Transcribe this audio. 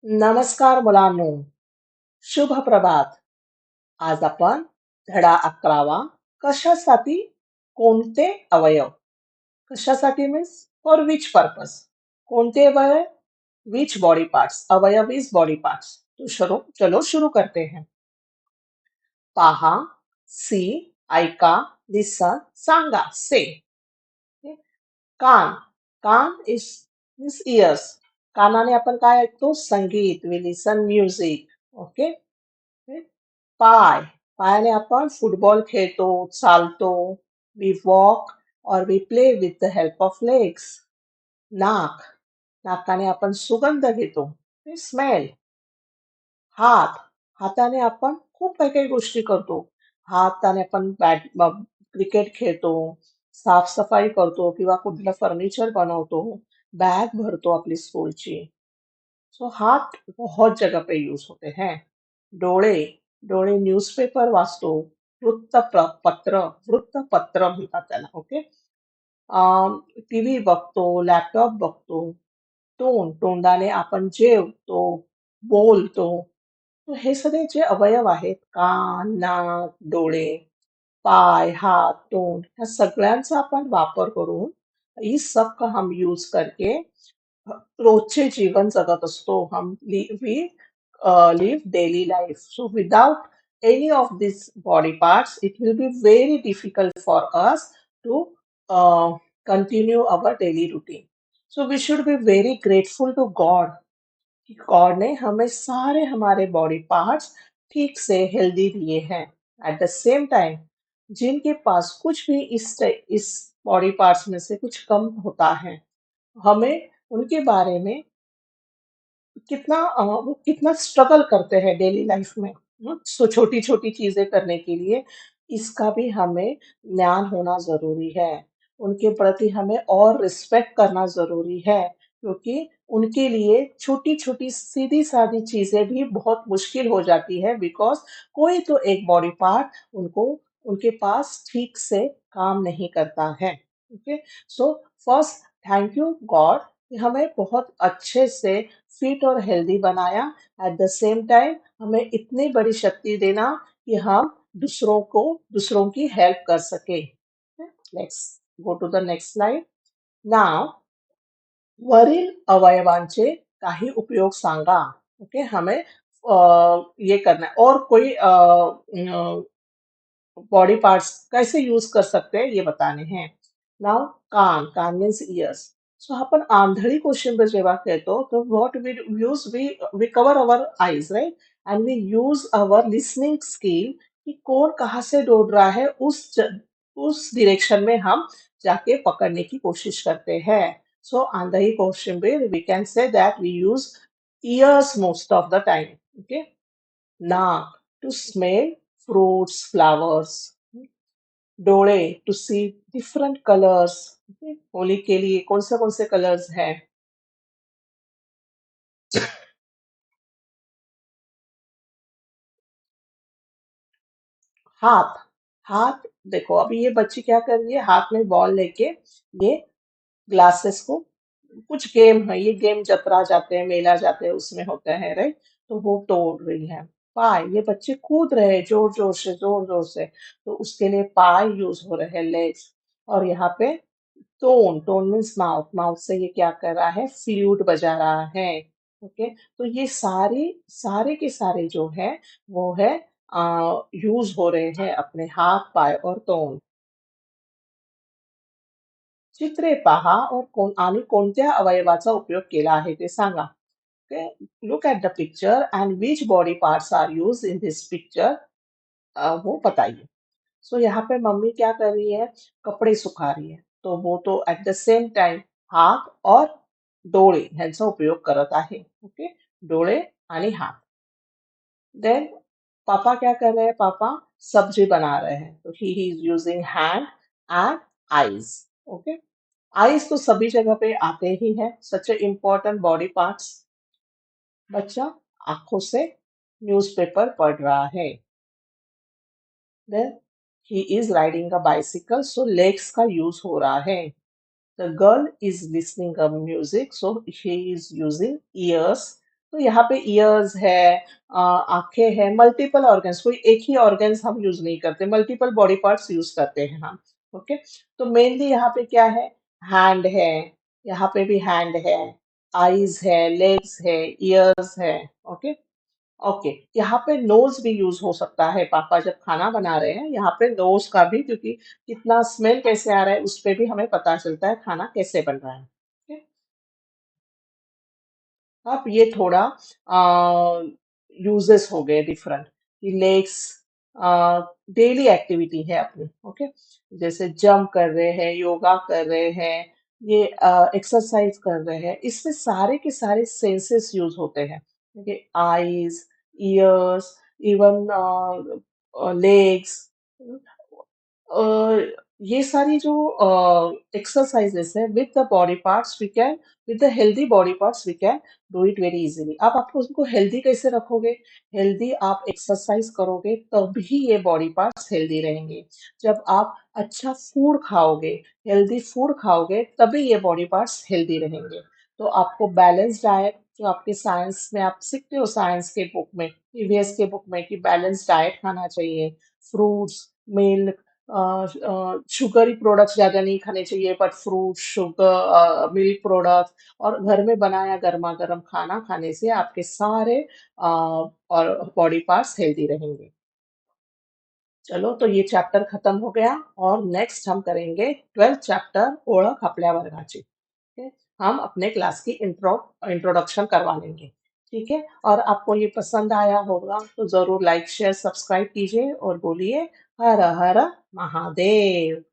नमस्कार मुलांनो, शुभ प्रभात. आज आपण धडा 11वा कशासाठी कोणते अवयव कशासाठी मीन्स फॉर विच पर्पज कोणते अवयव विच बॉडी पार्ट्स अवयव इज बॉडी पार्ट्स तो चलो शुरू करते हैं. पहा, सी, ऐका, लिसन, सांगा, से. कान कान इज मीन्स इयर्स. कानाने आपण काय ऐकतो? संगीत. We listen music. ओके. पाय पायाने आपण फुटबॉल खेळतो, चालतो. वी वॉक और we play with the help of legs. नाक नाकाने आपण सुगंध घेतो, स्मेल. हात हाताने आपण खूप काही काही गोष्टी करतो. हाताने आपण क्रिकेट खेळतो, साफसफाई करतो किंवा कुठलं फर्निचर बनवतो, बॅग भरतो आपली स्कूलची. सो हाथ बहुत जगह पे यूज होते हैं. डोळे डोळे न्यूजपेपर वाचतो. वृत्तपत्र वृत्तपत्र म्हणतात त्याला. ओके. टीव्ही बघतो, लॅपटॉप बघतो. तोंडाने आपण जेवतो, बोलतो. तर हे सगळे जे अवयव आहेत, कान, नाक, डोळे, पाय, हाथ, तोंड, ह्या सगळ्यांचा आपण वापर करून, इस सब का हम यूज करके रोजचे जीवन जगत असतो. We live daily life. So without any of these body parts, it will be very difficult for us to uh, continue our daily routine. So we should be very grateful to God कि God ने हमें सारे हमारे body parts ठीक से healthy दिए हैं. At the same time जिनके पास कुछ भी इस बॉडी पार्ट्स में से कुछ कम होता है, हमें उनके बारे में वो कितना स्ट्रगल करते हैं डेली लाइफ में. सो छोटी छोटी चीजें करने के लिए इसका भी हमें ज्ञान होना जरूरी है. उनके प्रति हमें और रिस्पेक्ट करना जरूरी है, क्योंकि उनके लिए छोटी छोटी सीधी सादी चीजें भी बहुत मुश्किल हो जाती है. बिकॉज कोई तो एक बॉडी पार्ट उनको उनके पास ठीक से काम नहीं करता है. Okay. So first, thank you God कि हमें बहुत अच्छे से फिट और हेल्दी बनाया. एट द सेम टाइम हमें इतनी बड़ी शक्ति देना कि हम दूसरों की हेल्प कर सके. Let's go to the next slide. Now वरील अवयवांचे काही उपयोग सांगा. ओके. हमें ये करना है. और कोई बॉडी पार्ट्स कैसे यूज कर सकते हैं ये बताने हैं. नाउ कान मीन्स इयर्स. सो आपण आंधळी कोशिंबीर जेव्हा खेळतो तर what we use we cover our eyes, right. And we use our listening skill कि कौन कहाँ से दौड़ रहा है, उस डायरेक्शन में हम जाके पकड़ने की कोशिश करते हैं. सो आंधळी कोशिंबीर we can say that we use ears most of the time. Okay. नाक to smell fruits, flowers. डोळे to see different colours. Holi के लिए कौन से कलर्स हैं. हाथ हाथ देखो अभी ये बच्ची क्या कर रही है, हाथ में बॉल लेके ये ग्लासेस को, कुछ गेम है, ये गेम जतरा जाते हैं, मेला जाते हैं, उसमें होते हैं, राइट. तो वो तोड़ रही है. पाय ये बच्चे कूद रहे हैं जोर जोर से, तो उसके लिए पाय यूज हो रहे हैं, लेग्स. और यहाँ पे टोन मीन्स माउथ. माउथ से ये क्या कर रहा है, फ्लूट बजा रहा है. ओके. तो ये सारे सारे के सारे जो है वो है यूज हो रहे हैं अपने हाथ, पाय और तोंड. चित्रे पहा और आणि कोणत्या अवयवाचा उपयोग केला आहे ते सांगा. Okay. Look at the picture and which body parts are use in this picture, वो बताइए. सो यहाँ पे मम्मी क्या कर रही है, कपड़े सुखा रही है. तो वो तो एट द सेम टाइम हात और डोळे ह्यांचा उपयोग करत आहे. ओके. डोळे आणि हात. देन पापा क्या कर रहे हैं, पापा सब्जी बना रहे हैं, तो he is using hand and eyes. Okay. Eyes तो सभी जगह पे आते ही हैं, सच ए इम्पोर्टेंट बॉडी पार्ट्स. बच्चा आंखों से न्यूज़पेपर पढ़ रहा है. Then he is riding a bicycle, so legs का use हो रहा है. The girl is listening a music, so she is using ears. तो यहाँ पे ईयर्स है, आंखें हैं, मल्टीपल ऑर्गन्स, कोई एक ही ऑर्गन्स हम यूज नहीं करते, मल्टीपल बॉडी पार्ट्स यूज करते हैं हम। ओके, तो मेनली यहाँ पे क्या है, हैंड है, यहाँ पे भी हैंड है, आईज है, लेग्स है, ईयर्स है। ओके, ओके, यहाँ पे नोज भी यूज हो सकता है, पापा जब खाना बना रहे हैं यहाँ पे नोज का भी, क्योंकि कितना स्मेल कैसे आ रहा है उस पे भी हमें पता चलता है खाना कैसे बन रहा है। Okay? अब ये थोड़ा यूजेस हो गए डिफरेंट, कि लेग्स डेली एक्टिविटी है अपनी। ओके, जैसे जंप कर रहे हैं, योगा कर रहे हैं, ये एक्सरसाइज कर रहे हैं, इसमें सारे के सारे सेंसेस यूज होते हैं। Okay, eyes, ears, even legs, uh, ये सारी जो एक्सरसाइजेस है with the body parts we can, with the healthy body parts we can do it very easily. आपको उनको हेल्दी कैसे रखोगे, हेल्दी आप एक्सरसाइज करोगे तभी ये बॉडी पार्ट्स हेल्दी रहेंगे। जब आप अच्छा फूड खाओगे, हेल्दी फूड खाओगे, तभी ये बॉडी पार्ट्स हेल्दी रहेंगे। तो आपको बैलेंस डाइट, जो आपके साइंस में आप सीखते हो, साइंस के बुक में, ईवीएस के बुक में, कि बैलेंस डाइट खाना चाहिए, फ्रूट्स, मिल्क, शुगरी प्रोडक्ट्स ज़्यादा नहीं खाने चाहिए, but fruit, sugar, milk product, और घर में बनाया गर्मा गर्म खाना खाने से आपके सारे और बॉडी पार्ट्स हेल्दी रहेंगे। चलो, तो ये चैप्टर खत्म हो गया, और नेक्स्ट हम करेंगे 12th चैप्टर, ओळख आपल्या वर्गाची। ठीक है? हम अपने क्लास की इंट्रोडक्शन करवा लेंगे। ठीक है, और आपको ये पसंद आया होगा तो जरूर लाइक शेयर सब्सक्राइब कीजिए और बोलिए हर हर महादेव।